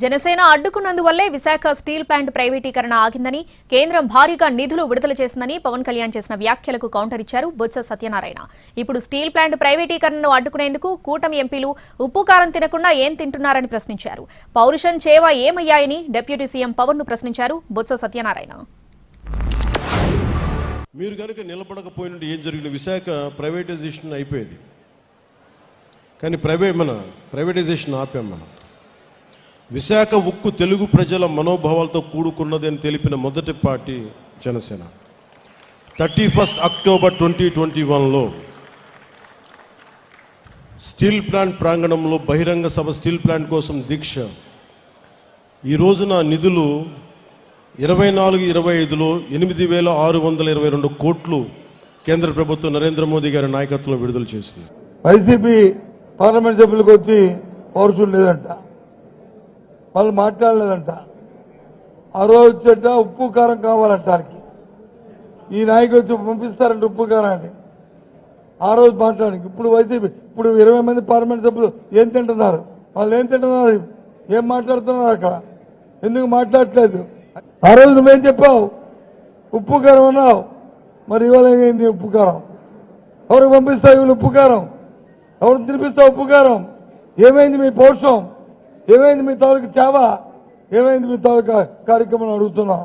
Janasena అడ్డుకున్నందువల్లే Visakha steel plant ప్రైవేటీకరణ ఆగిందని, కేంద్రం భారీగా నిధులు విడుదల చేసిందని పవన్ కళ్యాణ్ చేసిన వ్యాఖ్యలకు కౌంటర్ ఇచ్చారు బొత్స సత్యనారాయణ. ఇప్పుడు స్టీల్ ప్లాంట్ ప్రైవేటీకరణను అడ్డుకునేందుకు కూటమి ఎంపీలు ఉప్పు కారం తినకుండా ఏం తింటున్నారని ప్రశ్నించారు. పౌరుషం చేవ ఏమయ్యాయని డిప్యూటీ సీఎం పవన్ ను ప్రశ్నించారు బొత్స సత్యనారాయణ. మీరు కనుక నిలబడకపోయినట్టు ఏం జరిగిన విశాఖ ప్రైవేటైజేషన్ అయిపోయేది, కానీ ప్రైవేటైజేషన్ ఆపాం మనం. విశాఖ ఉక్కు తెలుగు ప్రజల మనోభావాలతో కూడుకున్నది అని తెలిపిన మొదటి పార్టీ జనసేన. 31 అక్టోబర్ 2021లో స్టీల్ ప్లాంట్ ప్రాంగణంలో బహిరంగ సభ స్టీల్ ప్లాంట్ కోసం దీక్ష. ఈ రోజున నిధులు 24-25లో 8,622 కోట్లు కేంద్ర ప్రభుత్వం నరేంద్ర మోదీ గారి నాయకత్వంలో విడుదల చేసింది. వైసీపీ పార్లమెంట్ సభ్యులకు వచ్చి పౌరుషం లేదంట, వాళ్ళు మాట్లాడలేదంట. ఆ రోజు వచ్చేట ఉప్పు కారం కావాలంటానికి ఈ నాయకులు వచ్చి పంపిస్తారంట ఉప్పు కారాన్ని. ఆ రోజు మాట్లాడానికి ఇప్పుడు వైసీపీ 20 మంది పార్లమెంట్ సభ్యులు ఏం తింటున్నారు, వాళ్ళు ఏం తింటున్నారు, ఏం మాట్లాడుతున్నారు, అక్కడ ఎందుకు మాట్లాడట్లేదు? ఆ రోజు నువ్వేం చెప్పావు? ఉప్పు కారం అన్నావు, మరి ఇవాళ ఏమైంది? ఉప్పు కారం ఎవరికి పంపిస్తావు? ఇవాళ ఉప్పు కారం ఎవరికి తినిపిస్తావు? ఉప్పు కారం ఏమైంది? మీ పౌరుషం ఏమైంది? మీ తాలూకు చేవ ఏమైంది? మీ తాలూకా కార్యక్రమం అడుగుతున్నాం.